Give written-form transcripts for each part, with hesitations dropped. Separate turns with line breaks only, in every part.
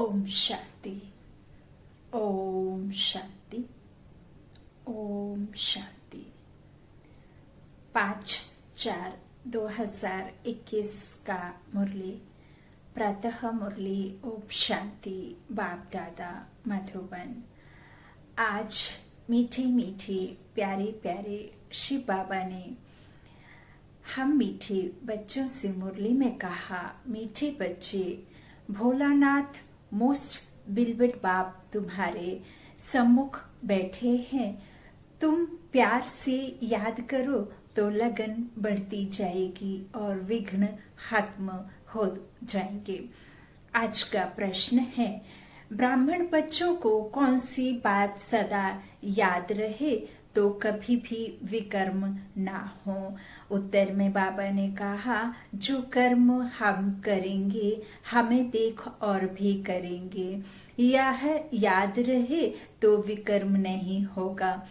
ओम शांति, ओम शांति, ओम शांति। 5/4/2021 का मुरली, प्रातः मुरली। ओम शांति। बाप दादा मधुबन। आज मीठे मीठे प्यारे प्यारे शिव बाबा ने हम मीठे बच्चों से मुरली में कहा, मीठे बच्चे, भोलानाथ मोस्ट बिलवेड बाप तुम्हारे सम्मुख बैठे हैं। तुम प्यार से याद करो तो लगन बढ़ती जाएगी और विघ्न खत्म हो जाएंगे। आज का प्रश्न है, ब्राह्मण बच्चों को कौन सी बात सदा याद रहे तो कभी भी विकर्म ना हो। उत्तर में बाबा ने कहा, जो कर्म हम करेंगे हमें देख और भी करेंगे। यह याद रहे तो विकर्म नहीं होगा।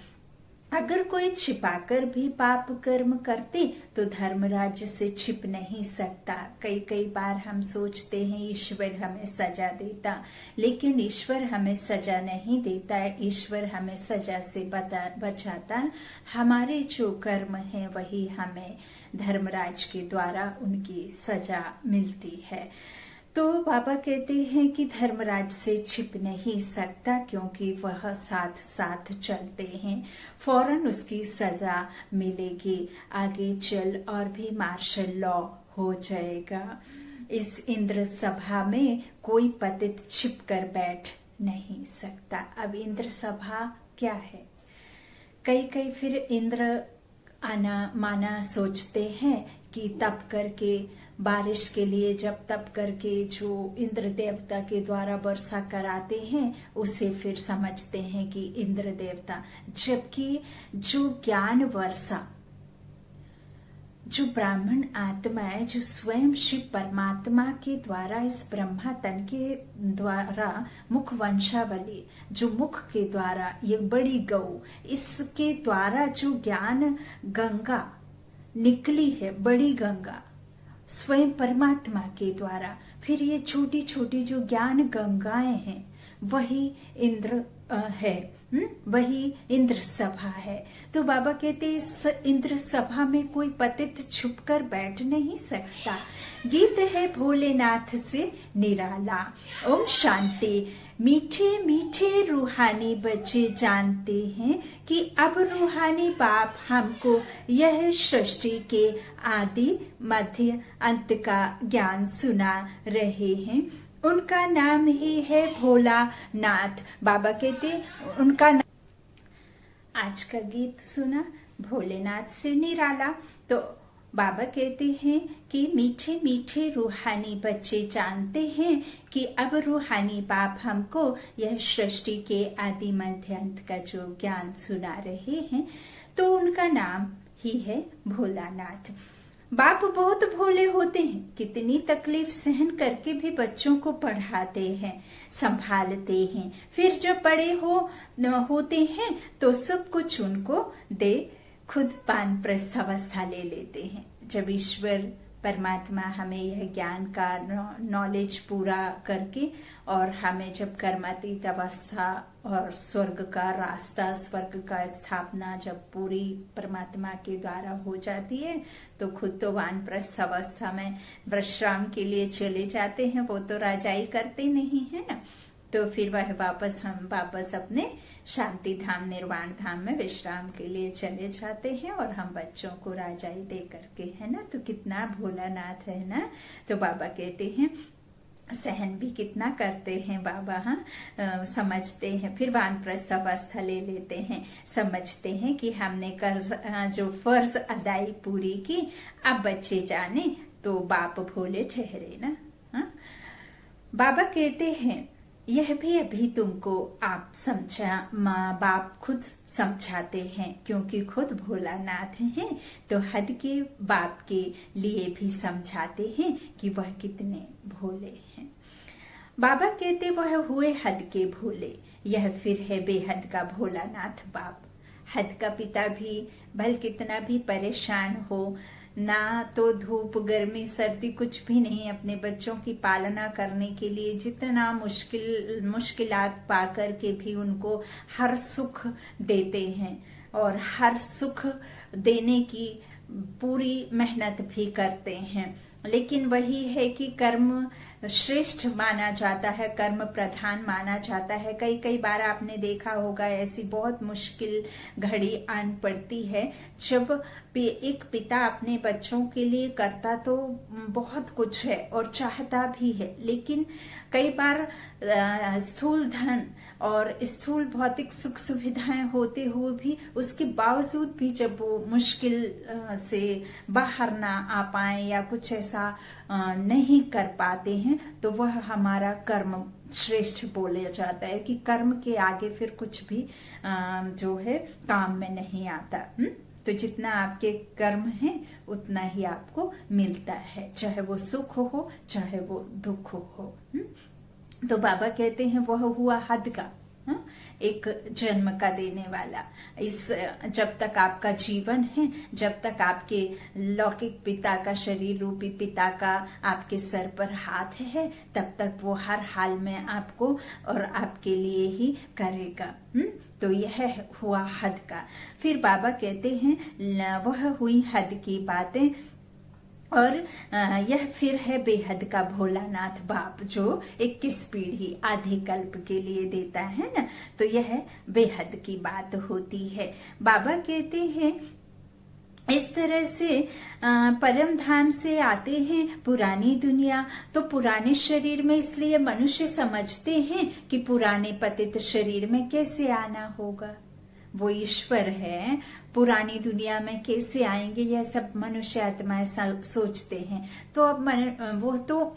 अगर कोई छिपाकर भी पाप कर्म करते तो धर्मराज से छिप नहीं सकता। कई बार हम सोचते हैं ईश्वर हमें सजा देता, लेकिन ईश्वर हमें सजा नहीं देता है। ईश्वर हमें सजा से बचाता। हमारे जो कर्म हैं वही हमें धर्मराज के द्वारा उनकी सजा मिलती है। तो बाबा कहते हैं कि धर्मराज से छिप नहीं सकता, क्योंकि वह साथ साथ चलते हैं, फौरन उसकी सजा मिलेगी। आगे चल और भी मार्शल लॉ हो जाएगा। इस इंद्र सभा में कोई पतित छिप कर बैठ नहीं सकता। अब इंद्र सभा क्या है? कई फिर इंद्र आना माना सोचते हैं कि तप करके बारिश के लिए, जब तप करके जो इंद्र देवता के द्वारा वर्षा कराते हैं उसे फिर समझते हैं कि इंद्र देवता। जबकि जो ज्ञान वर्षा, जो ब्राह्मण आत्मा है, जो स्वयं शिव परमात्मा के द्वारा इस ब्रह्मा तन के द्वारा मुख वंशावली, जो मुख के द्वारा ये बड़ी गौ, इसके द्वारा जो ज्ञान गंगा निकली है, बड़ी गंगा स्वयं परमात्मा के द्वारा, फिर ये छोटी छोटी जो ज्ञान गंगाएं हैं वही इंद्र है, वही इंद्र सभा है। तो बाबा कहते इस इंद्र सभा में कोई पतित छुपकर बैठ नहीं सकता। गीत है भोलेनाथ से निराला। ओम शांति। मीठे मीठे रूहानी बच्चे जानते हैं कि अब रूहानी बाप हमको यह सृष्टि के आदि मध्य अंत का ज्ञान सुना रहे हैं। उनका नाम ही है भोलानाथ। बाबा कहते उनका आज का गीत सुना, भोलेनाथ से निराला। तो बाबा कहते हैं कि मीठे मीठे रूहानी बच्चे जानते हैं कि अब रूहानी बाप हमको यह सृष्टि के आदि मध्य अंत का जो ज्ञान सुना रहे हैं, तो उनका नाम ही है भोलानाथ। बाप बहुत भोले होते हैं, कितनी तकलीफ सहन करके भी बच्चों को पढ़ाते हैं, संभालते हैं। फिर जब बड़े होते हैं तो सब कुछ उनको दे खुद वानप्रस्थ अवस्था ले लेते हैं। जब ईश्वर परमात्मा हमें यह ज्ञान का नॉलेज पूरा करके और हमें जब कर्मातीत अवस्था और स्वर्ग का रास्ता, स्वर्ग का स्थापना जब पूरी परमात्मा के द्वारा हो जाती है, तो खुद तो वानप्रस्थ अवस्था में विश्राम के लिए चले जाते हैं। वो तो राजाई करते नहीं है ना, तो फिर वह वापस अपने शांति धाम, निर्वाण धाम में विश्राम के लिए चले जाते हैं और हम बच्चों को राजाई दे करके, है ना। तो कितना भोलानाथ है ना। तो बाबा कहते हैं सहन भी कितना करते हैं बाबा। हाँ, समझते हैं, फिर वानप्रस्थ अवस्था ले लेते हैं, समझते हैं कि हमने कर्ज जो फर्ज अदाई पूरी की, अब बच्चे जाने तो बाप भोले ठहरे ना। हाँ? बाबा कहते हैं यह भी अभी तुमको आप समझा, माँ बाप खुद समझाते हैं, क्योंकि खुद भोलानाथ हैं तो हद के बाप के लिए भी समझाते हैं कि वह कितने भोले हैं। बाबा कहते वह हुए हद के भोले, यह फिर है बेहद का भोलानाथ बाप। हद का पिता भी भल कितना भी परेशान हो, ना तो धूप गर्मी सर्दी कुछ भी नहीं, अपने बच्चों की पालना करने के लिए जितना मुश्किलात पा कर के भी उनको हर सुख देते हैं और हर सुख देने की पूरी मेहनत भी करते हैं। लेकिन वही है कि कर्म श्रेष्ठ माना जाता है, कर्म प्रधान माना जाता है। कई कई बार आपने देखा होगा ऐसी बहुत मुश्किल घड़ी आन पड़ती है जब एक पिता अपने बच्चों के लिए करता तो बहुत कुछ है और चाहता भी है, लेकिन कई बार स्थूल धन और स्थूल भौतिक सुख सुविधाएं होते हुए भी उसके बावजूद भी जब वो मुश्किल से बाहर ना आ पाए या कुछ ऐसा नहीं कर पाते हैं तो वह हमारा कर्म श्रेष्ठ बोला जाता है कि कर्म के आगे फिर कुछ भी जो है काम में नहीं आता। तो जितना आपके कर्म है उतना ही आपको मिलता है, चाहे वो सुख हो चाहे वो दुख हो। तो बाबा कहते हैं वह हुआ हद का, एक जन्म का देने वाला। इस जब तक आपका जीवन है, जब तक आपके लौकिक पिता का, शरीर रूपी पिता का आपके सर पर हाथ है, तब तक वो हर हाल में आपको और आपके लिए ही करेगा। तो यह हुआ हद का। फिर बाबा कहते हैं वह हुई हद की बातें, और यह फिर है बेहद का भोलानाथ बाप जो 21 पीढ़ी आधे कल्प के लिए देता है ना, तो यह बेहद की बात होती है। बाबा कहते हैं इस तरह से परम धाम से आते हैं पुरानी दुनिया, तो पुराने शरीर में इसलिए मनुष्य समझते हैं कि पुराने पतित शरीर में कैसे आना होगा। वो ईश्वर है, पुरानी दुनिया में कैसे आएंगे यह सब मनुष्य आत्माएं सोचते हैं। तो अब वो तो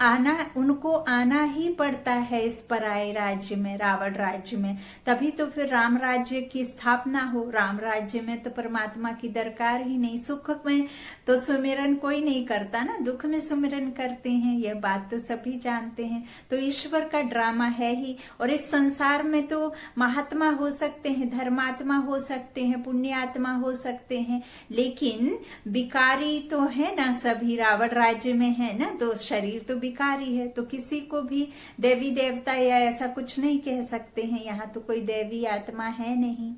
उनको आना ही पड़ता है इस पराये राज्य में, रावण राज्य में, तभी तो फिर राम राज्य की स्थापना हो। राम राज्य में तो परमात्मा की दरकार ही नहीं। सुख में तो सुमिरन कोई नहीं करता ना, दुख में सुमिरन करते हैं, यह बात तो सभी जानते हैं। तो ईश्वर का ड्रामा है ही। और इस संसार में तो महात्मा हो सकते हैं, धर्मात्मा हो सकते हैं, पुण्यात्मा हो सकते हैं, लेकिन बिकारी तो है ना सभी। रावण राज्य में है ना, तो शरीर तो बिकारी है, तो किसी को भी देवी देवता या ऐसा कुछ नहीं कह सकते हैं। यहाँ तो कोई देवी आत्मा है नहीं,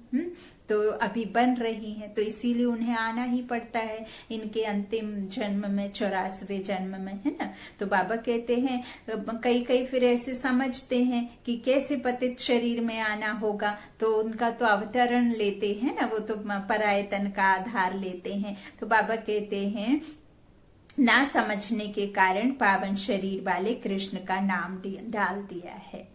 तो अभी बन रही है, तो इसीलिए उन्हें आना ही पड़ता है इनके अंतिम जन्म में, 84वें जन्म में, है ना। तो बाबा कहते हैं कई फिर ऐसे समझते हैं कि कैसे पतित शरीर में आना होगा, तो उनका तो अवतरण लेते हैं ना, वो तो परायतन का आधार लेते हैं। तो बाबा कहते हैं ना समझने के कारण पावन शरीर वाले कृष्ण का नाम डाल दिया है,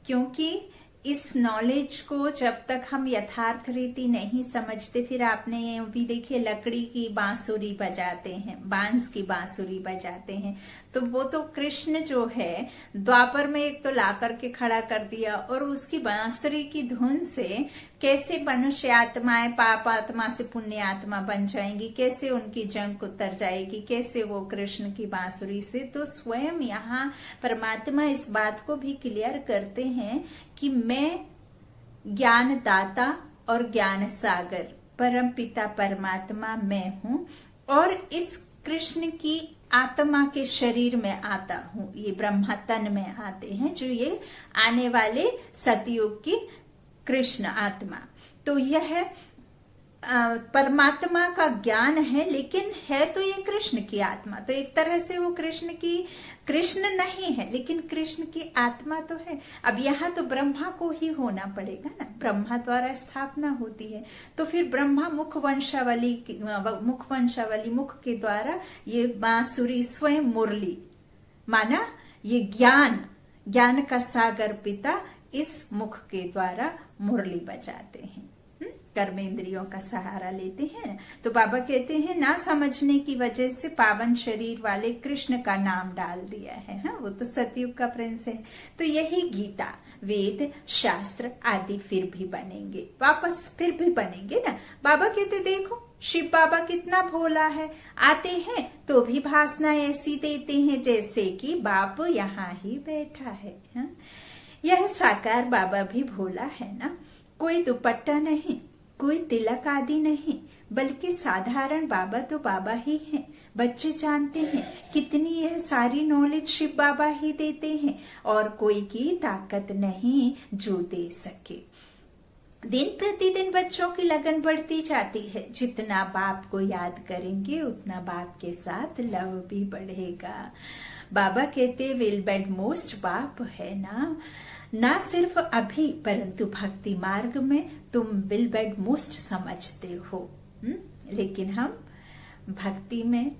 क्योंकि इस नॉलेज को जब तक हम यथार्थ रीति नहीं समझते, फिर आपने ये भी देखिए लकड़ी की बांसुरी बजाते हैं, बांस की बांसुरी बजाते हैं, तो वो तो कृष्ण जो है द्वापर में एक तो ला करके खड़ा कर दिया, और उसकी बांसुरी की धुन से कैसे मनुष्य आत्माएं पाप आत्मा से पुण्य आत्मा बन जाएंगी, कैसे उनकी जंग उतर जाएगी, कैसे वो कृष्ण की बांसुरी से। तो स्वयं यहाँ परमात्मा इस बात को भी क्लियर करते हैं कि मैं ज्ञान दाता और ज्ञान सागर परम पिता परमात्मा मैं हूँ, और इस कृष्ण की आत्मा के शरीर में आता हूँ। ये ब्रह्मा तन में आते हैं, जो ये आने वाले सतयुग की कृष्ण आत्मा। तो यह परमात्मा का ज्ञान है, लेकिन है तो ये कृष्ण की आत्मा। तो एक तरह से वो कृष्ण नहीं है, लेकिन कृष्ण की आत्मा तो है। अब यहाँ तो ब्रह्मा को ही होना पड़ेगा ना, ब्रह्मा द्वारा स्थापना होती है, तो फिर ब्रह्मा मुख वंशावली मुख के द्वारा ये बांसुरी स्वयं मुरली माना, ये ज्ञान का सागर पिता इस मुख के द्वारा मुरली बजाते हैं, कर्मेंद्रियों का सहारा लेते हैं। तो बाबा कहते हैं ना समझने की वजह से पावन शरीर वाले कृष्ण का नाम डाल दिया है। हाँ, वो तो सतयुग का प्रिंस है। तो यही गीता, वेद, शास्त्र आदि फिर भी बनेंगे, वापस फिर भी बनेंगे ना। बाबा कहते देखो शिव बाबा कितना भोला है, आते हैं तो भी भाषणा ऐसी देते हैं जैसे कि बाप यहाँ ही बैठा है। हाँ? यह साकार बाबा भी भोला है ना, कोई दुपट्टा नहीं, कोई तिलक आदि नहीं, बल्कि साधारण बाबा तो बाबा ही हैं। बच्चे जानते हैं कितनी यह सारी नॉलेज शिव बाबा ही देते हैं और कोई की ताकत नहीं जो दे सके। दिन प्रतिदिन बच्चों की लगन बढ़ती जाती है। जितना बाप को याद करेंगे उतना बाप के साथ लव भी बढ़ेगा। बाबा कहते विल बेड मोस्ट बाप है ना सिर्फ अभी परंतु भक्ति मार्ग में तुम विल बेड मोस्ट समझते हो। लेकिन हम भक्ति में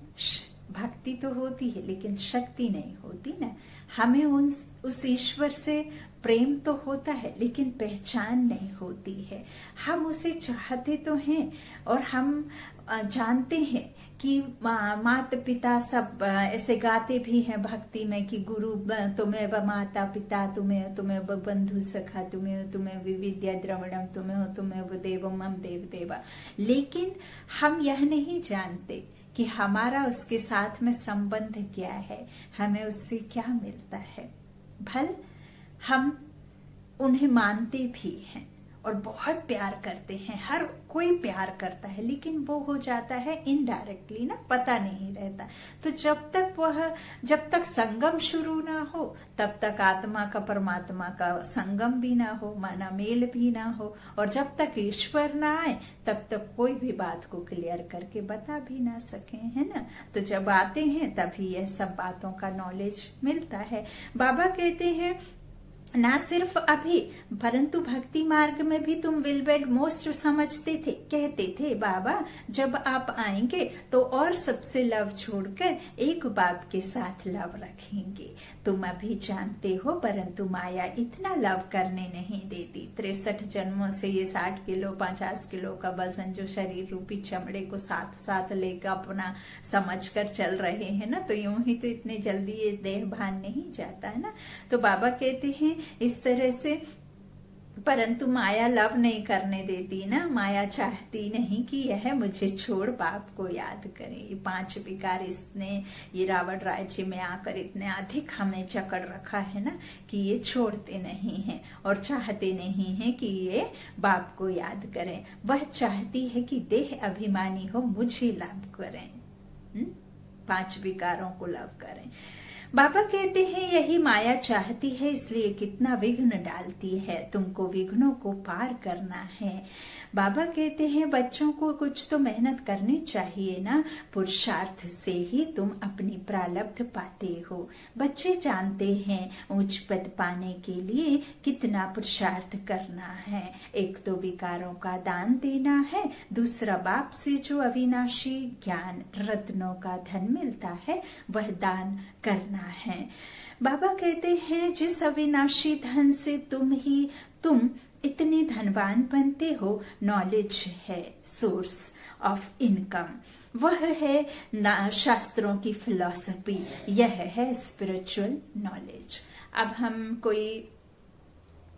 भक्ति तो होती है लेकिन शक्ति नहीं होती ना। हमें उस ईश्वर से प्रेम तो होता है लेकिन पहचान नहीं होती है। हम उसे चाहते तो हैं और हम जानते हैं कि माता पिता सब ऐसे गाते भी हैं भक्ति में कि गुरु तुम्हें माता पिता, तुम्हें बंधु सखा, तुम्हें विद्या द्रवणम, तुम्हें देवम मम देव देवा। लेकिन हम यह नहीं जानते कि हमारा उसके साथ में संबंध क्या है, हमें उससे क्या मिलता है। भल हम उन्हें मानते भी हैं और बहुत प्यार करते हैं, हर कोई प्यार करता है, लेकिन वो हो जाता है इनडायरेक्टली ना, पता नहीं रहता। तो जब तक संगम शुरू ना हो तब तक आत्मा का परमात्मा का संगम भी ना हो, माना मेल भी ना हो, और जब तक ईश्वर ना आए तब तक कोई भी बात को क्लियर करके बता भी ना सके, है ना। तो जब आते हैं तभी यह सब बातों का नॉलेज मिलता है। बाबा कहते हैं ना सिर्फ अभी परंतु भक्ति मार्ग में भी तुम विल बेड मोस्ट समझते थे। कहते थे बाबा जब आप आएंगे तो और सबसे लव छोड़कर एक बाप के साथ लव रखेंगे। तुम अभी जानते हो परंतु माया इतना लव करने नहीं देती। 63 जन्मों से ये 60 किलो 50 किलो का वजन जो शरीर रूपी चमड़े को साथ साथ लेकर अपना समझ कर चल रहे हैं ना, तो यूं ही तो इतने जल्दी ये देह भान नहीं जाता है ना। तो बाबा कहते हैं इस तरह से, परंतु माया लव नहीं करने देती ना। माया चाहती नहीं कि यह मुझे छोड़ बाप को याद करे। ये 5 विकार इसने, ये रावण राज्य में आकर इतने अधिक हमें जकड़ रखा है ना कि ये छोड़ते नहीं हैं और चाहते नहीं हैं कि ये बाप को याद करें। वह चाहती है कि देह अभिमानी हो, मुझे लव करें, 5 विकारों को लव करें। बाबा कहते हैं यही माया चाहती है, इसलिए कितना विघ्न डालती है। तुमको विघ्नों को पार करना है। बाबा कहते हैं बच्चों को कुछ तो मेहनत करनी चाहिए ना, पुरुषार्थ से ही तुम अपनी प्रारब्ध पाते हो। बच्चे जानते हैं उच्च पद पाने के लिए कितना पुरुषार्थ करना है। एक तो विकारों का दान देना है, दूसरा बाप से जो अविनाशी ज्ञान रत्नों का धन मिलता है वह दान करना है। बाबा कहते हैं जिस अविनाशी धन से तुम इतने धनवान बनते हो, नॉलेज है सोर्स ऑफ इनकम, वह है ना शास्त्रों की फिलॉसफी, यह है स्पिरिचुअल नॉलेज। अब हम कोई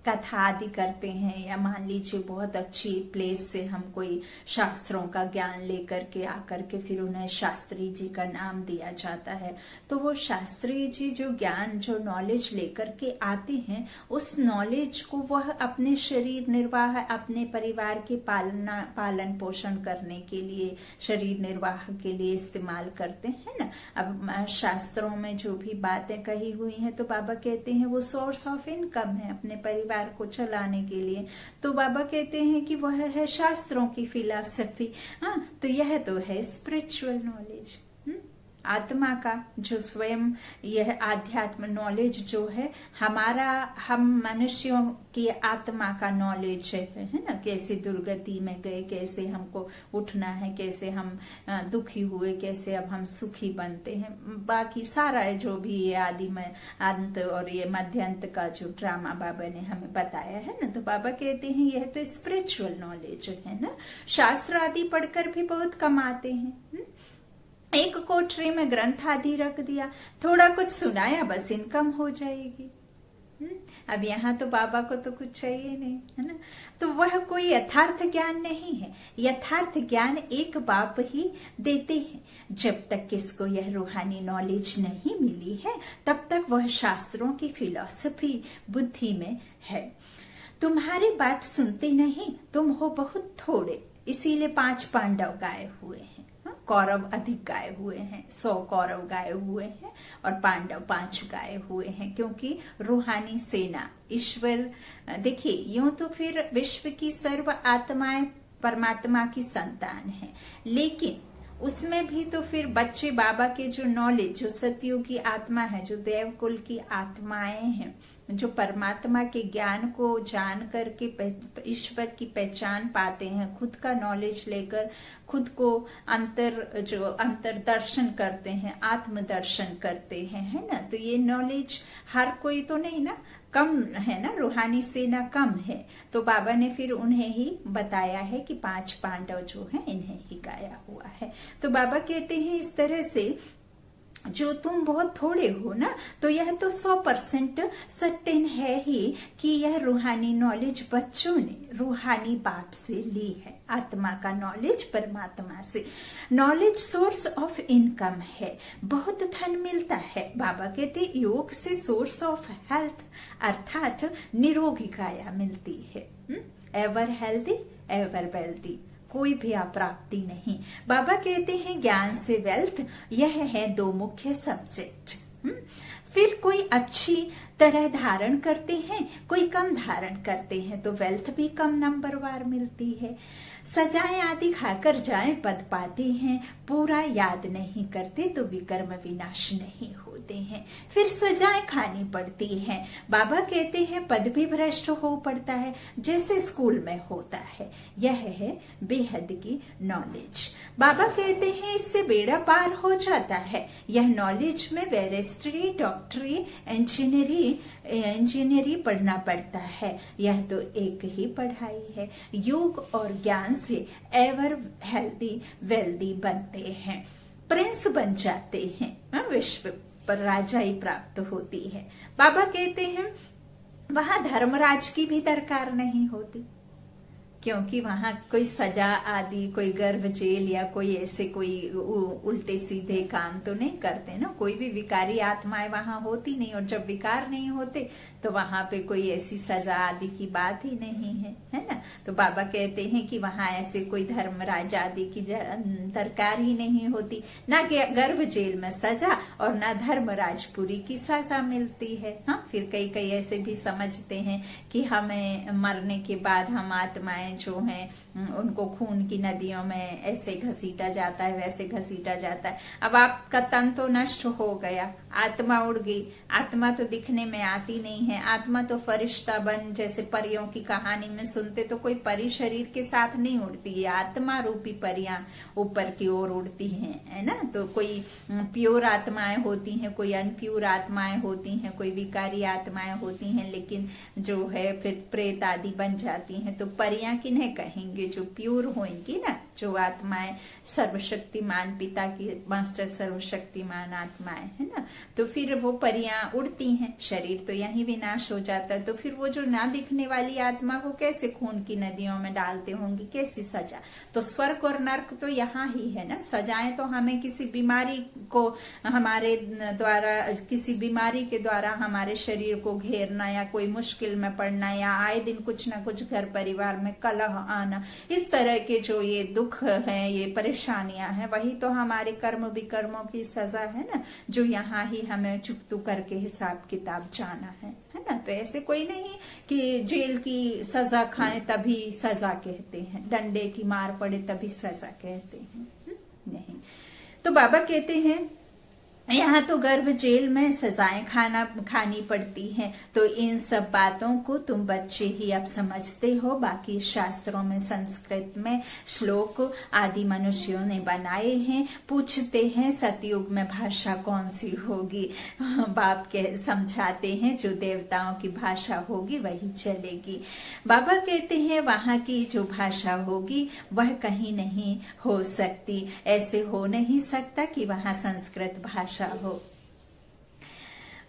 कथा आदि करते हैं या मान लीजिए बहुत अच्छी प्लेस से हम कोई शास्त्रों का ज्ञान लेकर के आकर के फिर उन्हें शास्त्री जी का नाम दिया जाता है, तो वो शास्त्री जी जो ज्ञान जो नॉलेज लेकर के आते हैं उस नॉलेज को वह अपने शरीर निर्वाह, अपने परिवार के पालन पोषण करने के लिए, शरीर निर्वाह के लिए इस्तेमाल करते हैं ना। अब शास्त्रों में जो भी बातें कही हुई हैं तो बाबा कहते हैं वो सोर्स ऑफ इनकम है अपने परिवार को चलाने के लिए। तो बाबा कहते हैं कि वह है शास्त्रों की फिलॉसफी। हाँ, तो यह तो है स्पिरिचुअल नॉलेज, आत्मा का जो स्वयं यह आध्यात्म नॉलेज जो है हमारा, हम मनुष्यों की आत्मा का नॉलेज है ना। कैसे दुर्गति में गए, कैसे हमको उठना है, कैसे हम दुखी हुए, कैसे अब हम सुखी बनते हैं, बाकी सारा जो भी ये आदि में अंत और ये मध्यंत का जो ड्रामा बाबा ने हमें बताया है ना। तो बाबा कहते हैं यह तो स्पिरिचुअल नॉलेज है ना। शास्त्र आदि पढ़कर भी बहुत कमाते हैं। एक कोठरी में ग्रंथ आदि रख दिया, थोड़ा कुछ सुनाया, बस इनकम हो जाएगी। अब यहाँ तो बाबा को तो कुछ चाहिए नहीं, है ना। तो वह कोई यथार्थ ज्ञान नहीं है। यथार्थ ज्ञान एक बाप ही देते हैं। जब तक किसको यह रूहानी नॉलेज नहीं मिली है तब तक वह शास्त्रों की फिलॉसफी बुद्धि में है। तुम्हारी बात सुनते नहीं, तुम हो बहुत थोड़े, इसीलिए 5 पांडव गाये हुए हैं। कौरव अधिक गाये हुए हैं, 100 कौरव गाये हुए हैं और पांडव 5 गाये हुए हैं, क्योंकि रूहानी सेना ईश्वर, देखिए यूं तो फिर विश्व की सर्व आत्माएं परमात्मा की संतान है, लेकिन उसमें भी तो फिर बच्चे बाबा के जो नॉलेज, जो सतयुग की आत्मा है, जो देवकुल की आत्माएं हैं, जो परमात्मा के ज्ञान को जान करके ईश्वर की पहचान पाते हैं, खुद का नॉलेज लेकर खुद को अंतर दर्शन करते हैं, आत्मदर्शन करते हैं, है ना। तो ये नॉलेज हर कोई तो नहीं ना, कम है ना, रूहानी सेना कम है। तो बाबा ने फिर उन्हें ही बताया है कि 5 पांडव जो हैं इन्हें ही गाया हुआ है। तो बाबा कहते हैं इस तरह से जो तुम बहुत थोड़े हो ना, तो यह तो 100% सर्टेन है ही कि यह रूहानी नॉलेज बच्चों ने रूहानी बाप से ली है, आत्मा का नॉलेज परमात्मा से। नॉलेज सोर्स ऑफ इनकम है, बहुत धन मिलता है। बाबा कहते योग से सोर्स ऑफ हेल्थ अर्थात निरोगी काया मिलती है। एवर हेल्दी एवर वेल्दी, कोई भी अप्राप्ति नहीं। बाबा कहते हैं ज्ञान से वेल्थ, यह है 2 मुख्य सब्जेक्ट। फिर कोई अच्छी तरह धारण करते हैं, कोई कम धारण करते हैं, तो वेल्थ भी कम नंबरवार मिलती है। सजाएं आदि खाकर जाएं पद पाते हैं, पूरा याद नहीं करते तो विकर्म विनाश नहीं होते हैं। फिर सजाएं खानी पड़ती हैं। बाबा कहते हैं पद भी भ्रष्ट हो पड़ता है, जैसे स्कूल में होता है। यह है बेहद की नॉलेज। बाबा कहते हैं इससे बेड़ा पार हो जाता है। यह नॉलेज में बैरिस्ट्री, डॉक्टरी, इंजीनियरिंग पढ़ना पड़ता है। यह तो एक ही पढ़ाई है। योग और ज्ञान से एवर हेल्दी वेल्दी बनते हैं, प्रिंस बन जाते हैं, विश्व पर राजाई प्राप्त होती है। बाबा कहते हैं वहां धर्मराज की भी दरकार नहीं होती, क्योंकि वहां कोई सजा आदि, कोई गर्भ जेल या कोई ऐसे कोई उल्टे सीधे काम तो नहीं करते ना। कोई भी विकारी आत्माएं वहां होती नहीं, और जब विकार नहीं होते तो वहां पे कोई ऐसी सजा आदि की बात ही नहीं है ना। तो बाबा कहते हैं कि वहां ऐसे कोई धर्मराज आदि की दरकार ही नहीं होती, ना कि गर्भ जेल में सजा और ना धर्मराजपुरी की सजा मिलती है। हाँ, फिर कई ऐसे भी समझते हैं कि हमें मरने के बाद हम आत्माएं जो हैं उनको खून की नदियों में ऐसे घसीटा जाता है, वैसे घसीटा जाता है। अब आपका तन तो नष्ट हो गया, आत्मा उड़ गई। आत्मा तो दिखने में आती नहीं है। आत्मा तो फरिश्ता बन, जैसे परियों की कहानी में सुनते तो कोई परी शरीर के साथ नहीं उड़ती है, आत्मा रूपी परियां ऊपर की ओर उड़ती हैं, है ना। तो कोई प्योर आत्माएं होती हैं, कोई अनप्योर आत्माएं होती हैं, कोई विकारी आत्माएं होती हैं, लेकिन जो है फिर प्रेत आदि बन जाती हैं। तो परियां किन्हें कहेंगे? जो प्योर होंगी ना, जो आत्माएं सर्वशक्तिमान पिता की मास्टर सर्वशक्तिमान आत्माएं, है ना। तो फिर वो परियां उड़ती हैं, शरीर तो यही विनाश हो जाता है। तो फिर वो जो ना दिखने वाली आत्मा को कैसे खून की नदियों में डालते होंगे, कैसी सजा? तो स्वर्ग और नर्क तो यहाँ ही है ना। सजाएं तो हमें किसी बीमारी को, हमारे द्वारा किसी बीमारी के द्वारा हमारे शरीर को घेरना, या कोई मुश्किल में पड़ना, या आए दिन कुछ ना कुछ घर परिवार में कलह आना, इस तरह के जो ये दुख है, ये परेशानियां हैं, वही तो हमारे कर्म विकर्मों की सजा है ना, जो यहाँ ही हमें चुकतू करके हिसाब किताब जाना है ना। तो ऐसे कोई नहीं कि जेल की सजा खाएं तभी सजा कहते हैं, डंडे की मार पड़े तभी सजा कहते हैं, नहीं। तो बाबा कहते हैं यहाँ तो गर्भ जेल में सजाएं खानी पड़ती हैं। तो इन सब बातों को तुम बच्चे ही अब समझते हो। बाकी शास्त्रों में, संस्कृत में श्लोक आदि मनुष्यों ने बनाए हैं। पूछते हैं सतयुग में भाषा कौन सी होगी? बाप समझाते हैं जो देवताओं की भाषा होगी वही चलेगी। बाबा कहते हैं वहां की जो भाषा होगी वह कहीं नहीं हो सकती। ऐसे हो नहीं सकता कि वहां संस्कृत भाषा हो।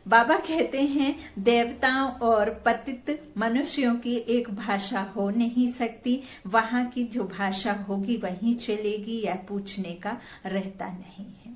बाबा कहते हैं देवताओं और पतित मनुष्यों की एक भाषा हो नहीं सकती। वहां की जो भाषा होगी वही चलेगी, या पूछने का रहता नहीं है।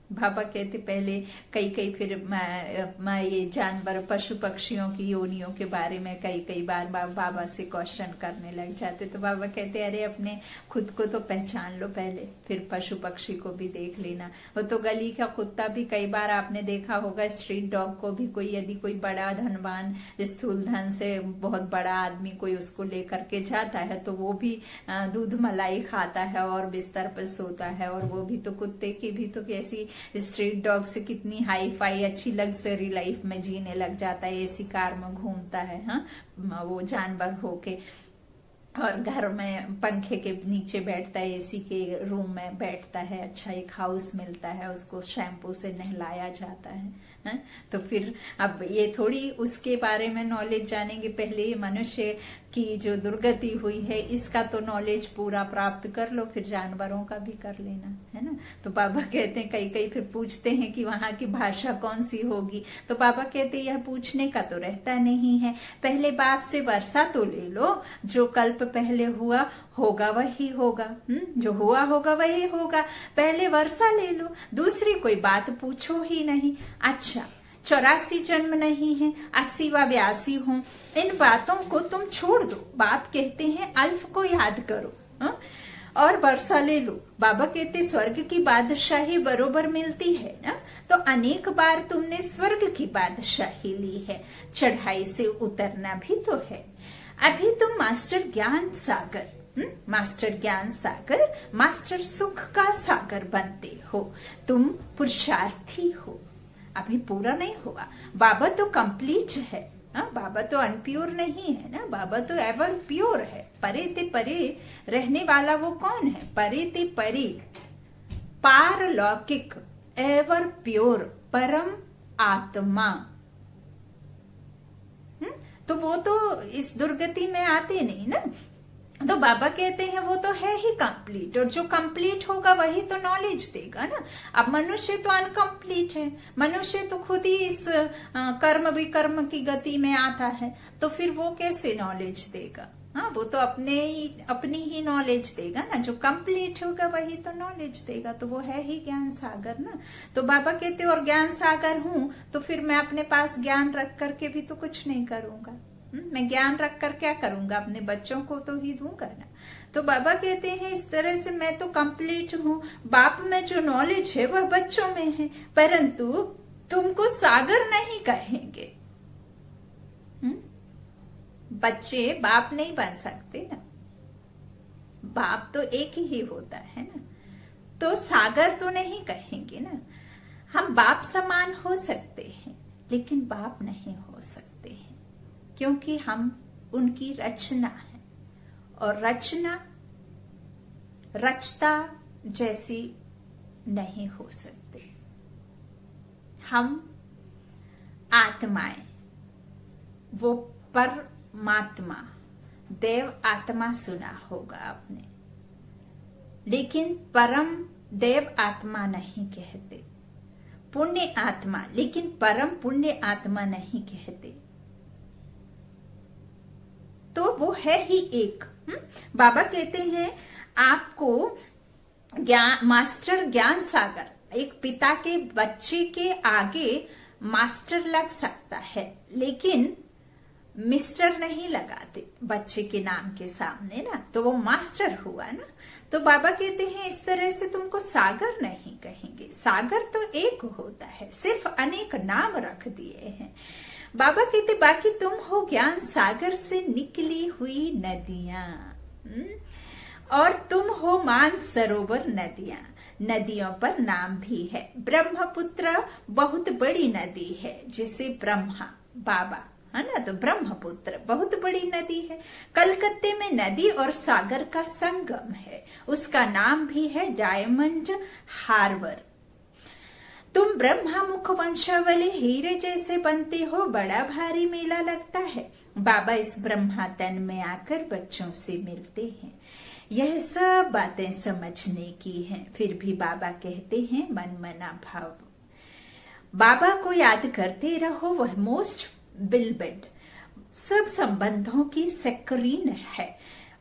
बाबा कहते पहले कई कई फिर मैं ये जानवर पशु पक्षियों की योनियों के बारे में कई कई बार बाबा से क्वेश्चन करने लग जाते। तो बाबा कहते अरे अपने खुद को तो पहचान लो पहले, फिर पशु पक्षी को भी देख लेना। वो तो गली का कुत्ता भी कई बार आपने देखा होगा, स्ट्रीट डॉग को भी कोई यदि कोई बड़ा धनवान स्थूल धन से बहुत बड़ा आदमी कोई उसको लेकर के जाता है तो वो भी दूध मलाई खाता है और बिस्तर पर सोता है। और वो भी तो कुत्ते की भी तो कैसी स्ट्रीट डॉग से कितनी हाई फाई अच्छी लग्जरी लाइफ में जीने लग जाता है, एसी कार में घूमता है, हाँ वो जानवर होके, और घर में पंखे के नीचे बैठता है, एसी के रूम में बैठता है, अच्छा एक हाउस मिलता है, उसको शैम्पू से नहलाया जाता है। तो फिर अब ये थोड़ी उसके बारे में नॉलेज जानेंगे, पहले ये मनुष्य की जो दुर्गति हुई है इसका तो नॉलेज पूरा प्राप्त कर लो, फिर जानवरों का भी कर लेना, है ना। तो बाबा कहते हैं कई कई फिर पूछते हैं कि वहां की भाषा कौन सी होगी। तो बाबा कहते हैं यह पूछने का तो रहता नहीं है, पहले बाप से वर्षा तो ले लो, जो कल्प पहले हुआ होगा वही होगा, जो हुआ होगा वही होगा, पहले वर्षा ले लो, दूसरी कोई बात पूछो ही नहीं। अच्छा 84 जन्म नहीं है, 80 व 82 हूं, इन बातों को तुम छोड़ दो। बाप कहते हैं अल्फ को याद करो और वर्षा ले लो। बाबा कहते स्वर्ग की बादशाही बरोबर मिलती है ना, तो अनेक बार तुमने स्वर्ग की बादशाही ली है, चढ़ाई से उतरना भी तो है। अभी तुम मास्टर ज्ञान सागर, मास्टर ज्ञान सागर, मास्टर सुख का सागर बनते हो, तुम पुरुषार्थी हो, अभी पूरा नहीं हुआ। बाबा तो कंप्लीट है, बाबा तो अनप्योर नहीं है ना, बाबा तो एवर प्योर है, परे ते परे रहने वाला वो कौन है, परे ते परे पारलौकिक एवर प्योर परम आत्मा। तो वो तो इस दुर्गति में आते नहीं ना, तो बाबा कहते हैं वो तो है ही कंप्लीट, और जो कंप्लीट होगा वही तो नॉलेज देगा ना। अब मनुष्य तो अनकंप्लीट है, मनुष्य तो खुद ही इस कर्म विकर्म की गति में आता है, तो फिर वो कैसे नॉलेज देगा। हाँ वो तो अपनी ही नॉलेज देगा ना, जो कंप्लीट होगा वही तो नॉलेज देगा, तो वो है ही ज्ञान सागर ना। तो बाबा कहते और ज्ञान सागर हूं तो फिर मैं अपने पास ज्ञान रख करके भी तो कुछ नहीं करूंगा, मैं ज्ञान रख कर क्या करूंगा, अपने बच्चों को तो ही दूंगा ना। तो बाबा कहते हैं इस तरह से मैं तो कंप्लीट हूँ, बाप में जो नॉलेज है वह बच्चों में है, परंतु तुमको सागर नहीं कहेंगे। बच्चे बाप नहीं बन सकते ना, बाप तो एक ही होता है ना, तो सागर तो नहीं कहेंगे ना। हम बाप समान हो सकते हैं लेकिन बाप नहीं हो सकते हैं, क्योंकि हम उनकी रचना है, और रचना रचता जैसी नहीं हो सकते। हम आत्माएं, वो परमात्मा, देव आत्मा सुना होगा आपने, लेकिन परम देव आत्मा नहीं कहते, पुण्य आत्मा, लेकिन परम पुण्य आत्मा नहीं कहते, तो वो है ही एक। बाबा कहते हैं आपको ज्ञान, मास्टर ज्ञान सागर, एक पिता के बच्चे के आगे मास्टर लग सकता है लेकिन मिस्टर नहीं लगाते बच्चे के नाम के सामने ना, तो वो मास्टर हुआ ना। तो बाबा कहते हैं इस तरह से तुमको सागर नहीं कहेंगे, सागर तो एक होता है, सिर्फ अनेक नाम रख दिए हैं। बाबा कहते बाकी तुम हो ज्ञान सागर से निकली हुई नदियां, और तुम हो मान सरोवर नदियां, नदियों पर नाम भी है। ब्रह्मपुत्र बहुत बड़ी नदी है जिसे ब्रह्मा बाबा है ना, तो ब्रह्मपुत्र बहुत बड़ी नदी है। कलकत्ते में नदी और सागर का संगम है, उसका नाम भी है डायमंड हार्बर। तुम ब्रह्मा मुख वंशावली हीरे जैसे बनते हो, बड़ा भारी मेला लगता है। बाबा इस ब्रह्मा तन में आकर बच्चों से मिलते हैं, यह सब बातें समझने की हैं। फिर भी बाबा कहते हैं मन मना भाव, बाबा को याद करते रहो, वह मोस्ट बिलबेड सब संबंधों की स्क्रीन है,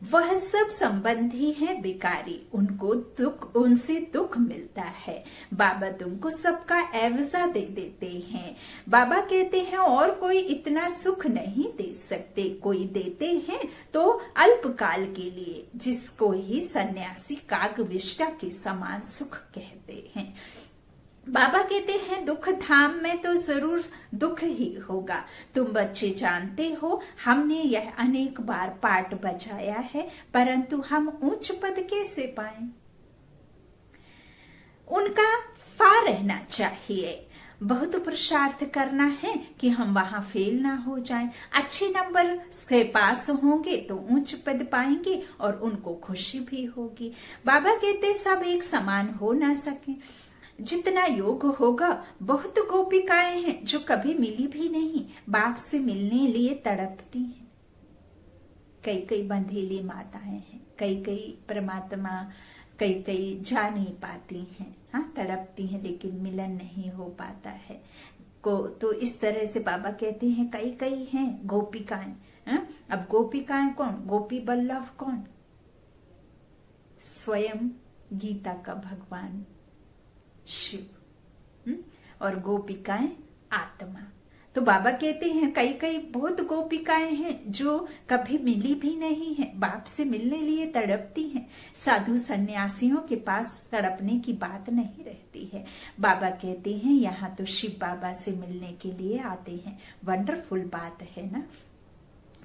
वह सब संबंधी हैं बेकारी, उनको दुख, उनसे दुख मिलता है। बाबा तुमको सबका एवजा दे देते हैं। बाबा कहते हैं और कोई इतना सुख नहीं दे सकते, कोई देते हैं तो अल्पकाल के लिए, जिसको ही सन्यासी कागविष्टा के समान सुख कहते हैं। बाबा कहते हैं दुख धाम में तो जरूर दुख ही होगा। तुम बच्चे जानते हो हमने यह अनेक बार पाठ बजाया है, परंतु हम उच्च पद कैसे पाएं? उनका फा रहना चाहिए। बहुत पुरुषार्थ करना है कि हम वहां फेल ना हो जाएं। अच्छे नंबर से पास होंगे तो उच्च पद पाएंगे और उनको खुशी भी होगी। बाबा कहते सब एक समान हो ना सके, जितना योग होगा। बहुत गोपिकाएं हैं जो कभी मिली भी नहीं, बाप से मिलने लिए तड़पती हैं। कई कई बंधेली माताएं हैं, कई कई परमात्मा कई जा नहीं पाती हैं, हाँ तड़पती हैं, लेकिन मिलन नहीं हो पाता है को। तो इस तरह से बाबा कहते हैं कई कई हैं गोपिकाएं। अब गोपिकाएं कौन? गोपी बल्लभ कौन? स्वयं गीता का भगवान शिव, और गोपिकाएं आत्मा। तो बाबा कहते हैं कई कई बहुत गोपिकाएं हैं जो कभी मिली भी नहीं है, बाप से मिलने लिए तड़पती हैं। साधु सन्यासियों के पास तड़पने की बात नहीं रहती है। बाबा कहते हैं यहाँ तो शिव बाबा से मिलने के लिए आते हैं। वंडरफुल बात है ना।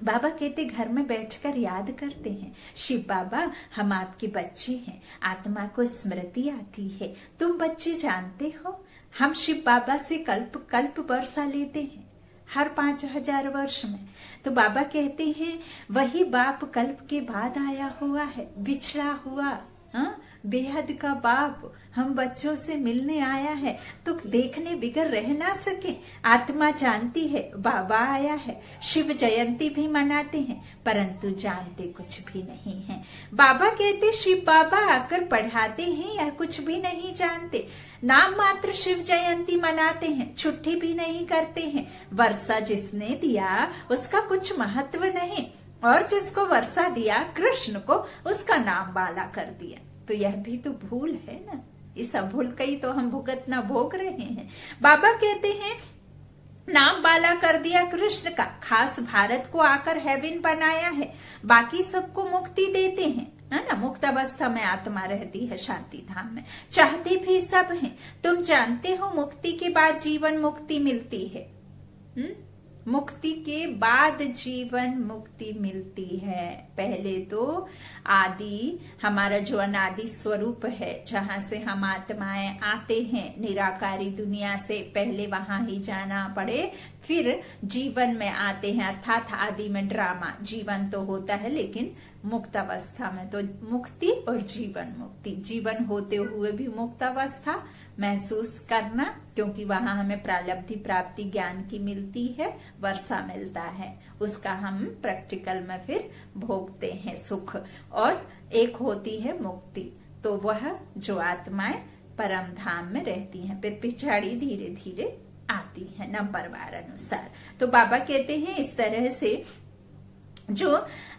बाबा कहते घर में बैठकर याद करते हैं, शिव बाबा हम आपके बच्चे हैं, आत्मा को स्मृति आती है। तुम बच्चे जानते हो हम शिव बाबा से कल्प कल्प वर्षा लेते हैं, हर 5000 वर्ष में। तो बाबा कहते हैं वही बाप कल्प के बाद आया हुआ है, बिछड़ा हुआ, हाँ बेहद का बाप हम बच्चों से मिलने आया है। तो देखने बिगर रह ना सके। आत्मा जानती है बाबा आया है। शिव जयंती भी मनाते हैं, परंतु जानते कुछ भी नहीं है। बाबा कहते शिव बाबा आकर पढ़ाते हैं या कुछ भी नहीं जानते। नाम मात्र शिव जयंती मनाते हैं, छुट्टी भी नहीं करते हैं। वर्षा जिसने दिया उसका कुछ महत्व नहीं, और जिसको वर्षा दिया कृष्ण को उसका नाम वाला कर दिया। तो यह भी तो भूल है ना। इस भूल का ही तो हम भुगतना भोग रहे हैं। बाबा कहते हैं नाम वाला कर दिया कृष्ण का, खास भारत को आकर हेवन बनाया है, बाकी सबको मुक्ति देते हैं, है ना। मुक्त अवस्था में आत्मा रहती है शांति धाम में, चाहते भी सब हैं। तुम जानते हो मुक्ति के बाद जीवन मुक्ति मिलती है। मुक्ति के बाद जीवन मुक्ति मिलती है। पहले तो आदि हमारा जो अनादि स्वरूप है, जहां से हम आत्माएं आते हैं निराकारी दुनिया से, पहले वहां ही जाना पड़े, फिर जीवन में आते हैं। अर्थात आदि में ड्रामा, जीवन तो होता है लेकिन मुक्त अवस्था में तो मुक्ति और जीवन मुक्ति। जीवन होते हुए भी मुक्त अवस्था महसूस करना, क्योंकि वहां हमें प्रारब्धि प्राप्ति ज्ञान की मिलती है, वर्षा मिलता है, उसका हम प्रैक्टिकल में फिर भोगते हैं सुख। और एक होती है मुक्ति, तो वह जो आत्माएं परम धाम में रहती हैं, फिर पिछाड़ी धीरे धीरे आती है नंबरवार अनुसार। तो बाबा कहते हैं इस तरह से जो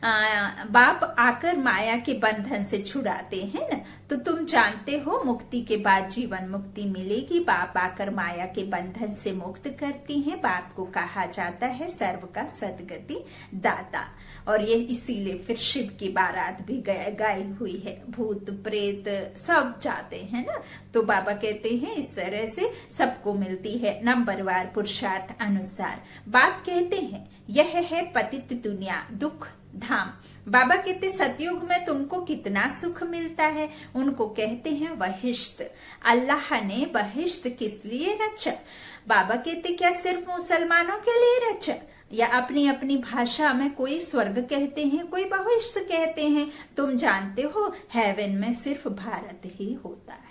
बाप आकर माया के बंधन से छुड़ाते हैं ना। तो तुम जानते हो मुक्ति के बाद जीवन मुक्ति मिलेगी। बाप आकर माया के बंधन से मुक्त करती हैं। बाप को कहा जाता है सर्व का सदगति दाता, और ये इसीलिए फिर शिव की बारात भी गाई हुई है। भूत प्रेत सब जाते हैं ना। तो बाबा कहते हैं इस तरह से सबको मिलती है नंबरवार पुरुषार्थ अनुसार। बाप कहते हैं यह है पतित दुनिया, दुख धाम। बाबा कहते सतयुग में तुमको कितना सुख मिलता है। उनको कहते हैं बहिश्त। अल्लाह ने बहिश्त किस लिए रचा? बाबा कहते क्या सिर्फ मुसलमानों के लिए रचा? या अपनी अपनी भाषा में कोई स्वर्ग कहते हैं, कोई बहिश्त कहते हैं। तुम जानते हो हेवन में सिर्फ भारत ही होता है।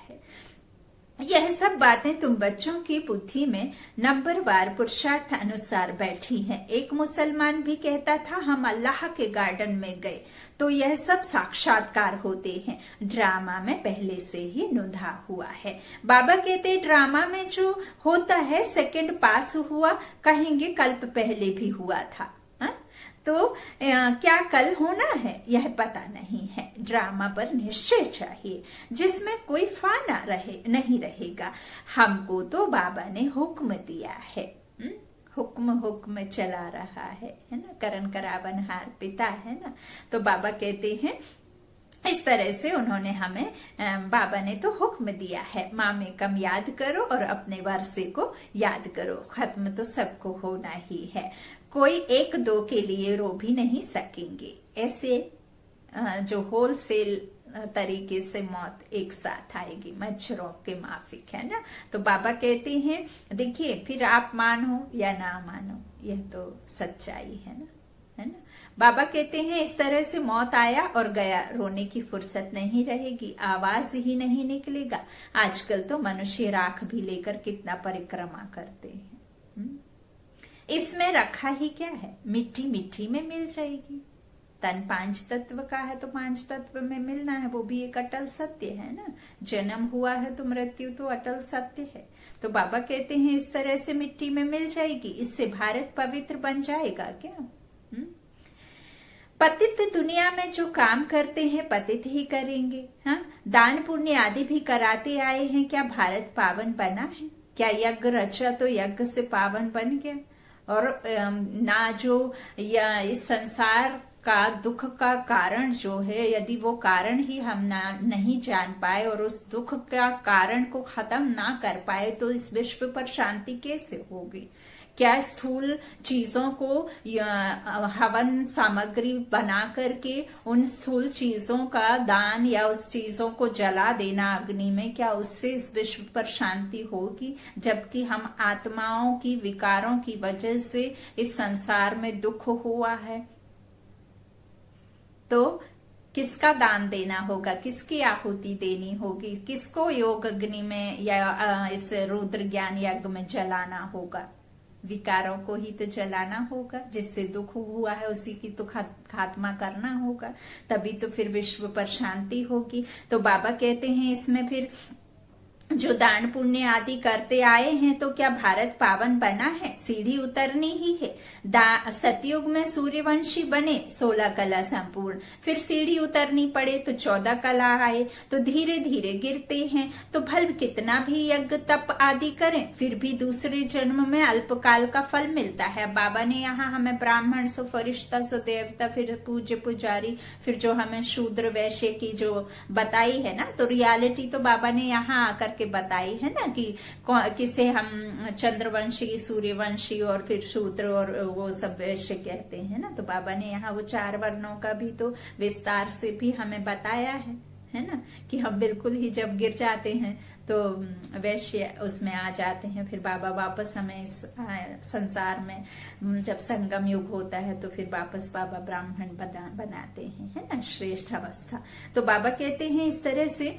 यह सब बातें तुम बच्चों की बुद्धि में नंबरवार पुरुषार्थ अनुसार बैठी हैं। एक मुसलमान भी कहता था हम अल्लाह के गार्डन में गए। तो यह सब साक्षात्कार होते हैं, ड्रामा में पहले से ही नुधा हुआ है। बाबा कहते ड्रामा में जो होता है सेकंड पास हुआ, कहेंगे कल्प पहले भी हुआ था। तो क्या कल होना है यह पता नहीं है। ड्रामा पर निश्चय चाहिए जिसमें कोई फाना नहीं रहेगा। हमको तो बाबा ने हुक्म दिया है। हुक्म हुक्म चला रहा है ना। करण करावनहार पिता है ना। तो बाबा कहते हैं इस तरह से उन्होंने हमें, बाबा ने तो हुक्म दिया है, माँ में कम याद करो और अपने वर्षे को याद करो। खत्म तो सबको होना ही है, कोई एक दो के लिए रो भी नहीं सकेंगे। ऐसे जो होलसेल तरीके से मौत एक साथ आएगी, मच्छरों के माफिक, है ना। तो बाबा कहते हैं देखिए, फिर आप मानो या ना मानो, यह तो सच्चाई है ना। बाबा कहते हैं इस तरह से मौत आया और गया, रोने की फुर्सत नहीं रहेगी, आवाज ही नहीं निकलेगा। आजकल तो मनुष्य राख भी लेकर कितना परिक्रमा करते हैं। इसमें रखा ही क्या है, मिट्टी मिट्टी में मिल जाएगी। तन 5 तत्व का है तो 5 तत्व में मिलना है, वो भी एक अटल सत्य है ना। जन्म हुआ है तो मृत्यु तो अटल सत्य है। तो बाबा कहते हैं इस तरह से मिट्टी में मिल जाएगी, इससे भारत पवित्र बन जाएगा क्या। पतित दुनिया में जो काम करते हैं पतित ही करेंगे। हाँ, दान पुण्य आदि भी कराते आए हैं, क्या भारत पावन बना है? क्या यज्ञ रचा तो यज्ञ से पावन बन गया? और ना जो या इस संसार का दुख का कारण जो है, यदि वो कारण ही हम नहीं जान पाए और उस दुख का कारण को खत्म ना कर पाए तो इस विश्व पर शांति कैसे होगी? क्या स्थूल चीजों को हवन सामग्री बना करके उन स्थूल चीजों का दान या उस चीजों को जला देना अग्नि में, क्या उससे इस विश्व पर शांति होगी? जबकि हम आत्माओं की विकारों की वजह से इस संसार में दुख हुआ है। तो किसका दान देना होगा, किसकी आहुति देनी होगी, किसको योग अग्नि में या इस रुद्र ज्ञान यज्ञ में जलाना होगा? विकारों को ही तो जलाना होगा, जिससे दुख हुआ है उसी की तो खात्मा करना होगा, तभी तो फिर विश्व पर शांति होगी। तो बाबा कहते हैं इसमें फिर जो दान पुण्य आदि करते आए हैं तो क्या भारत पावन बना है? सीढ़ी उतरनी ही है। सतयुग में सूर्यवंशी बने 16 कला संपूर्ण, फिर सीढ़ी उतरनी पड़े तो 14 कला आए, तो धीरे धीरे गिरते हैं। तो भल कितना भी यज्ञ तप आदि करें फिर भी दूसरे जन्म में अल्पकाल का फल मिलता है। बाबा ने यहाँ हमें ब्राह्मण सो फरिश्ता सो देवता, फिर पूज्य पुजारी, फिर जो हमें शूद्र वैश्य की जो बताई है ना, तो रियलिटी तो बाबा ने यहाँ आकर के बताई है ना कि किसे हम चंद्रवंशी, सूर्यवंशी और फिर शूद्र और वो सब वैश्य कहते हैं ना। तो बाबा ने यहाँ वो 4 वर्णों का भी तो विस्तार से भी हमें बताया है ना, कि हम बिल्कुल ही जब गिर जाते हैं तो वैश्य उसमें आ जाते हैं, फिर बाबा वापस हमें इस संसार में जब संगम युग होता है तो फिर वापस बाबा ब्राह्मण बनाते हैं, है ना, श्रेष्ठ अवस्था। तो बाबा कहते हैं इस तरह से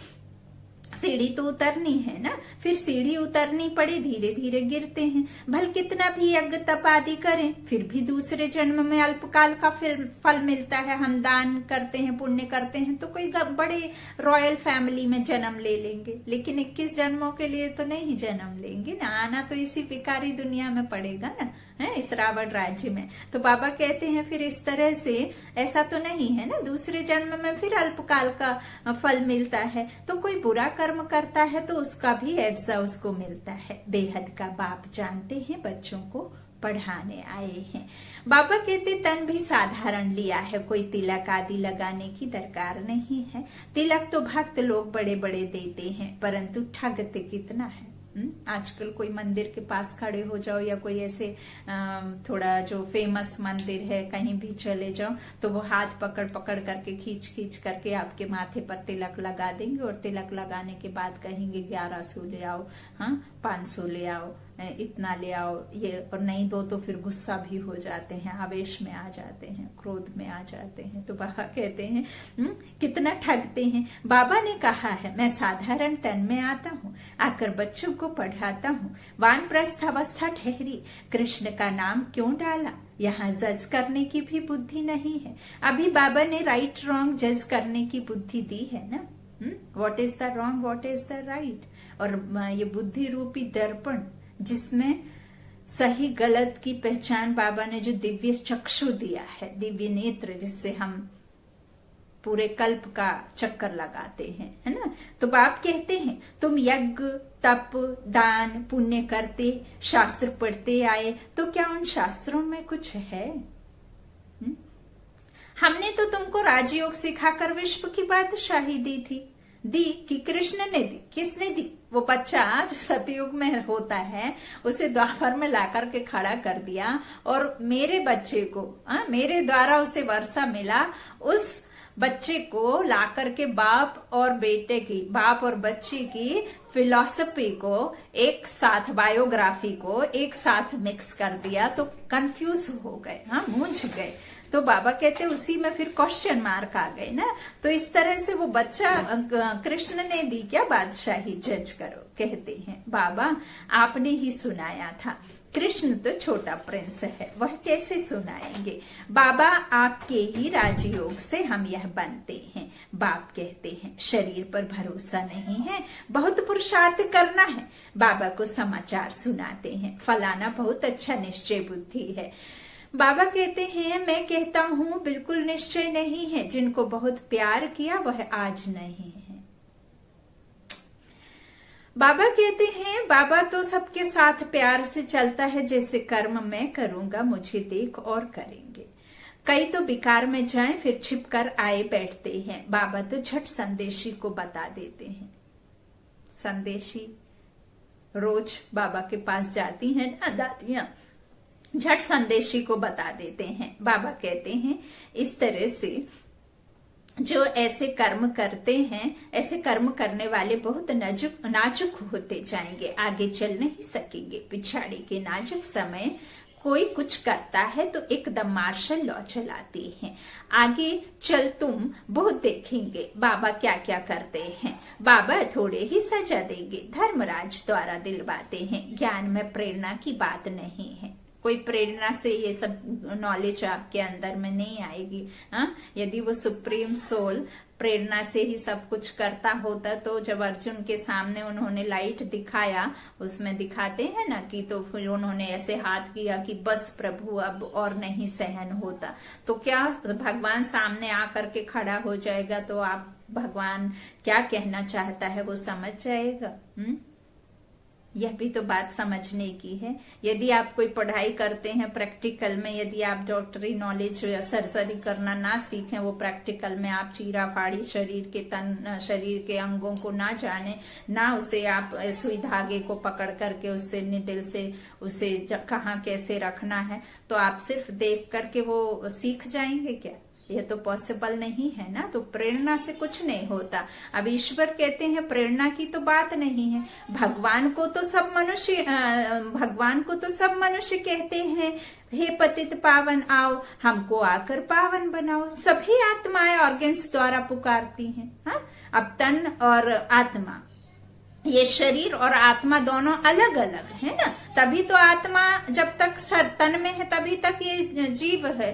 सीढ़ी तो उतरनी है ना, फिर सीढ़ी उतरनी पड़े, धीरे धीरे गिरते हैं। भल कितना भी यज्ञ तप आदि करें फिर भी दूसरे जन्म में अल्पकाल का फल मिलता है। हम दान करते हैं, पुण्य करते हैं तो कोई बड़े रॉयल फैमिली में जन्म ले लेंगे, लेकिन 21 जन्मों के लिए तो नहीं जन्म लेंगे ना। आना तो इसी विकारी दुनिया में पड़ेगा ना, है इस रावण राज्य में। तो बाबा कहते हैं फिर इस तरह से ऐसा तो नहीं है ना, दूसरे जन्म में फिर अल्पकाल का फल मिलता है। तो कोई बुरा कर्म करता है तो उसका भी एवजा उसको मिलता है। बेहद का बाप जानते हैं, बच्चों को पढ़ाने आए हैं। बाबा कहते तन भी साधारण लिया है, कोई तिलक आदि लगाने की दरकार नहीं है। तिलक तो भक्त लोग बड़े बड़े देते हैं, परंतु ठगते कितना है। आजकल कोई मंदिर के पास खड़े हो जाओ या कोई ऐसे थोड़ा जो फेमस मंदिर है कहीं भी चले जाओ तो वो हाथ पकड़ पकड़ करके खींच खींच करके आपके माथे पर तिलक लगा देंगे और तिलक लगाने के बाद कहेंगे 1100 ले आओ, हाँ 500 ले आओ, इतना ले आओ, ये और नहीं दो तो फिर गुस्सा भी हो जाते हैं, आवेश में आ जाते हैं, क्रोध में आ जाते हैं। तो बाबा कहते हैं कितना ठगते हैं। बाबा ने कहा है मैं साधारण तन में आता हूँ, आकर बच्चों को पढ़ाता हूँ। वानप्रस्थ अवस्था ठहरी, कृष्ण का नाम क्यों डाला? यहाँ जज करने की भी बुद्धि नहीं है। अभी बाबा ने राइट रॉन्ग जज करने की बुद्धि दी है ना। What is the wrong, what is the right. और ये बुद्धि रूपी दर्पण जिसमें सही गलत की पहचान बाबा ने जो दिव्य चक्षु दिया है, दिव्य नेत्र, जिससे हम पूरे कल्प का चक्कर लगाते हैं, है ना। तो बाप कहते हैं तुम यज्ञ तप दान पुण्य करते, शास्त्र पढ़ते आए, तो क्या उन शास्त्रों में कुछ है? हमने तो तुमको राजयोग सिखाकर विश्व की बादशाही दी कि कृष्ण ने दी। किसने दी? वो बच्चा जो सतयुग में होता है उसे द्वापर में लाकर के खड़ा कर दिया, और मेरे बच्चे को मेरे द्वारा उसे वर्षा मिला, उस बच्चे को लाकर के बाप और बेटे की, बाप और बच्चे की फिलॉसफी को एक साथ, बायोग्राफी को एक साथ मिक्स कर दिया, तो कंफ्यूज हो गए, मूंझ गए। तो बाबा कहते उसी में फिर क्वेश्चन मार्क आ गए ना। तो इस तरह से वो बच्चा कृष्ण ने दी क्या बादशाही, जज करो। कहते हैं बाबा आपने ही सुनाया था, कृष्ण तो छोटा प्रिंस है, वह कैसे सुनाएंगे? बाबा आपके ही राजयोग से हम यह बनते हैं। बाप कहते हैं शरीर पर भरोसा नहीं है, बहुत पुरुषार्थ करना है। बाबा को समाचार सुनाते हैं, फलाना बहुत अच्छा निश्चय बुद्धि है। बाबा कहते हैं मैं कहता हूं बिल्कुल निश्चय नहीं है, जिनको बहुत प्यार किया वह आज नहीं है। बाबा कहते हैं बाबा तो सबके साथ प्यार से चलता है, जैसे कर्म मैं करूंगा मुझे देख और करेंगे। कई तो विकार में जाएं फिर छिप कर आए बैठते हैं, बाबा तो झट संदेशी को बता देते हैं। संदेशी रोज बाबा के पास जाती हैं ना दादियां, झट संदेशी को बता देते हैं। बाबा कहते हैं इस तरह से जो ऐसे कर्म करते हैं, ऐसे कर्म करने वाले बहुत नाजुक होते जाएंगे, आगे चल नहीं सकेंगे। पिछाड़ी के नाजुक समय कोई कुछ करता है तो एकदम मार्शल लॉ चलाते हैं, आगे चल तुम बहुत देखेंगे बाबा क्या क्या करते हैं। बाबा थोड़े ही सजा देंगे, धर्मराज द्वारा दिलवाते हैं, ज्ञान में प्रेरणा की बात नहीं है। कोई प्रेरणा से ये सब नॉलेज आपके अंदर में नहीं आएगी। यदि वो सुप्रीम सोल प्रेरणा से ही सब कुछ करता होता तो जब अर्जुन के सामने उन्होंने लाइट दिखाया, उसमें दिखाते हैं ना कि तो फिर उन्होंने ऐसे हाथ किया कि बस प्रभु अब और नहीं सहन होता, तो क्या भगवान सामने आकर के खड़ा हो जाएगा तो आप भगवान क्या कहना चाहता है वो समझ जाएगा। यह भी तो बात समझने की है। यदि आप कोई पढ़ाई करते हैं प्रैक्टिकल में, यदि आप डॉक्टरी नॉलेज सर्जरी करना ना सीखें, वो प्रैक्टिकल में आप चीरा फाड़ी शरीर के अंगों को ना जाने, ना उसे आप सुई धागे को पकड़ करके उससे निडल से उसे कहाँ कैसे रखना है, तो आप सिर्फ देख करके वो सीख जाएंगे क्या? यह तो पॉसिबल नहीं है ना। तो प्रेरणा से कुछ नहीं होता। अब ईश्वर कहते हैं प्रेरणा की तो बात नहीं है। भगवान को तो सब मनुष्य कहते हैं हे पतित पावन आओ हमको आकर पावन बनाओ। सभी आत्माएं ऑर्गन्स द्वारा पुकारती हैं। अब तन और आत्मा, ये शरीर और आत्मा दोनों अलग अलग है ना, तभी तो आत्मा जब तक तन में है तभी तक ये जीव है।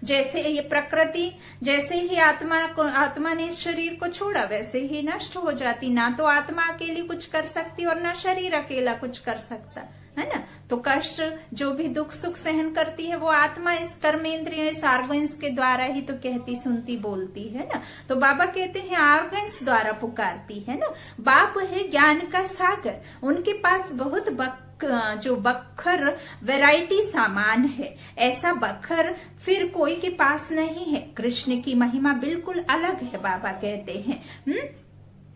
जैसे ये प्रकृति, जैसे ही आत्मा ने शरीर को छोड़ा वैसे ही नष्ट हो जाती। ना तो आत्मा अकेली कुछ कर सकती और ना शरीर अकेला कुछ कर सकता है ना। तो कष्ट जो भी दुख सुख सहन करती है वो आत्मा इस कर्मेंद्रिय, इस ऑर्गन्स के द्वारा ही तो कहती सुनती बोलती है ना। तो बाबा कहते हैं ऑर्गन्स द्वारा पुकारती है ना। बाप है ज्ञान का सागर, उनके पास बहुत जो बखर वैरायटी सामान है, ऐसा बखर फिर कोई के पास नहीं है। कृष्ण की महिमा बिल्कुल अलग है, बाबा कहते हैं।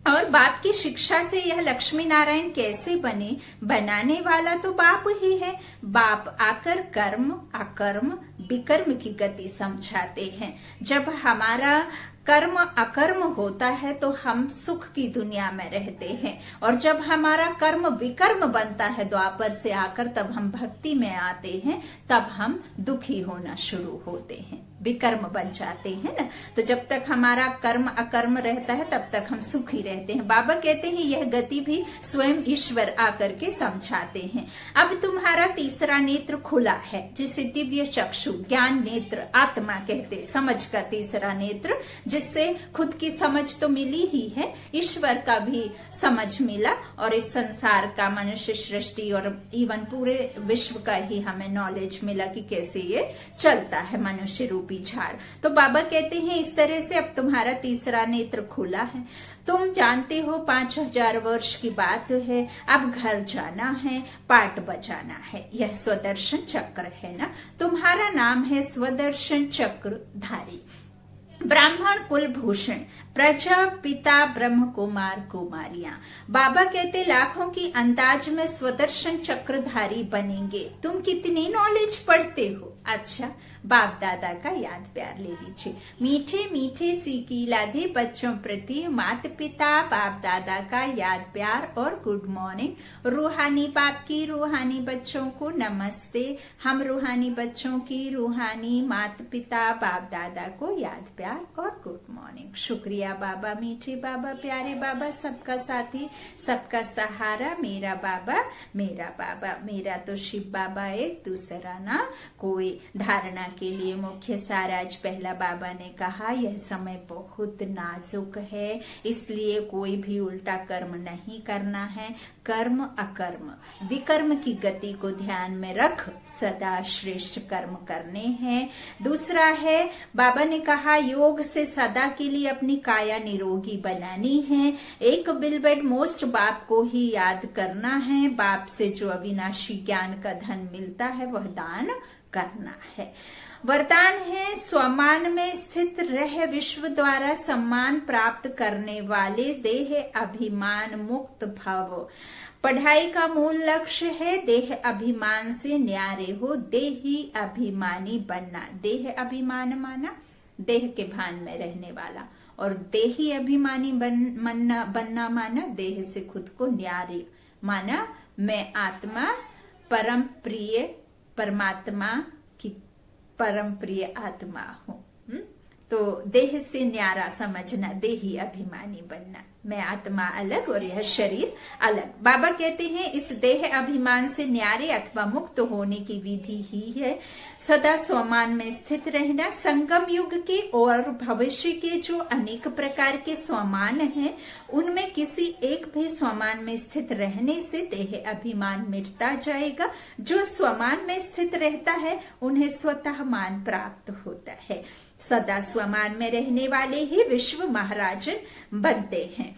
और बाप की शिक्षा से यह लक्ष्मी नारायण कैसे बने, बनाने वाला तो बाप ही है। बाप आकर कर्म अकर्म विकर्म की गति समझाते हैं। जब हमारा कर्म अकर्म होता है तो हम सुख की दुनिया में रहते हैं, और जब हमारा कर्म विकर्म बनता है द्वापर से आकर, तब हम भक्ति में आते हैं, तब हम दुखी होना शुरू होते हैं। विकर्म बन जाते हैं ना। तो जब तक हमारा कर्म अकर्म रहता है तब तक हम सुखी रहते हैं। बाबा कहते हैं यह गति भी स्वयं ईश्वर आकर के समझाते हैं। अब तुम्हारा तीसरा नेत्र खुला है, जिसे दिव्य चक्षु ज्ञान नेत्र आत्मा कहते, समझ का तीसरा नेत्र, जिससे खुद की समझ तो मिली ही है, ईश्वर का भी समझ मिला और इस संसार का, मनुष्य सृष्टि और इवन पूरे विश्व का ही हमें नॉलेज मिला कि कैसे ये चलता है मनुष्य रूपी झाड़। तो बाबा कहते हैं इस तरह से अब तुम्हारा तीसरा नेत्र खुला है। तुम जानते हो 5000 वर्ष की बात है, अब घर जाना है, पाठ बजाना है। यह स्वदर्शन चक्र है ना, तुम्हारा नाम है स्वदर्शन चक्रधारी, ब्राह्मण कुल भूषण, प्रजापिता ब्रह्म कुमार कुमारियां। बाबा कहते लाखों की अंदाज में स्वदर्शन चक्रधारी बनेंगे। तुम कितनी नॉलेज पढ़ते हो? अच्छा, बाप दादा का याद प्यार ले लीजिए। मीठे मीठे सीखी लाधे बच्चों प्रति माता पिता बाप दादा का याद प्यार और गुड मॉर्निंग। रूहानी बाप की रूहानी बच्चों को नमस्ते। हम रूहानी बच्चों की रूहानी माता पिता बाप दादा को याद प्यार और गुड मॉर्निंग। शुक्रिया बाबा, मीठे बाबा, प्यारे बाबा, सबका साथी, सबका सहारा, मेरा बाबा, मेरा बाबा, मेरा तो शिव बाबा एक, दूसरा ना कोई। धारणा के लिए मुख्य सार आज पहला बाबा ने कहा यह समय बहुत नाजुक है, इसलिए कोई भी उल्टा कर्म नहीं करना है। कर्म अकर्म विकर्म की गति को ध्यान में रख सदा श्रेष्ठ कर्म करने हैं। दूसरा है बाबा ने कहा योग से सदा के लिए अपनी काया निरोगी बनानी है। एक बिलबेड मोस्ट बाप को ही याद करना है। बाप से जो अविनाशी ज्ञान का धन मिलता है वह दान करना है। वरदान है स्वमान में स्थित रह विश्व द्वारा सम्मान प्राप्त करने वाले देह अभिमान मुक्त भव। पढ़ाई का मूल लक्ष्य है देह अभिमान से न्यारे हो, देही अभिमानी बनना। देह अभिमान माना देह के भान में रहने वाला, और देही अभिमानी बनना माना देह से खुद को न्यारे माना। मैं आत्मा परम प्रिय परमात्मा की परम प्रिय आत्मा हूँ। तो देह से न्यारा समझना, देही अभिमानी बनना। मैं आत्मा अलग और यह शरीर अलग। बाबा कहते हैं इस देह अभिमान से न्यारे अथवा मुक्त होने की विधि ही है सदा स्वमान में स्थित रहना। संगम युग के और भविष्य के जो अनेक प्रकार के स्वमान हैं, उनमें किसी एक भी स्वमान में स्थित रहने से देह अभिमान मिटता जाएगा। जो स्वमान में स्थित रहता है उन्हें स्वतः मान प्राप्त होता है। सदा स्वमान में रहने वाले ही विश्व महाराज बनते हैं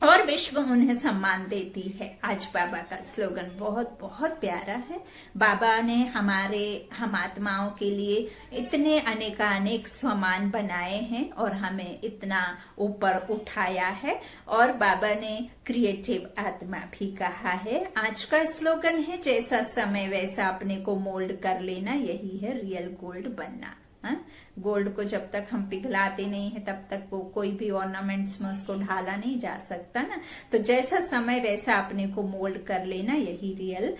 और विश्व उन्हें सम्मान देती है। आज बाबा का स्लोगन बहुत बहुत प्यारा है। बाबा ने हम आत्माओं के लिए इतने अनेकानेक स्वमान बनाए हैं और हमें इतना ऊपर उठाया है, और बाबा ने क्रिएटिव आत्मा भी कहा है। आज का स्लोगन है जैसा समय वैसा अपने को मोल्ड कर लेना, यही है रियल गोल्ड बनना। गोल्ड को जब तक हम पिघलाते नहीं है तब तक वो कोई भी ऑर्नामेंट्स में उसको ढाला नहीं जा सकता ना। तो जैसा समय वैसा अपने को मोल्ड कर लेना, यही रियल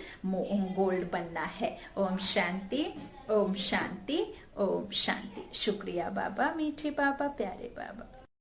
गोल्ड बनना है। ओम शांति, ओम शांति, ओम शांति। शुक्रिया बाबा, मीठे बाबा, प्यारे बाबा।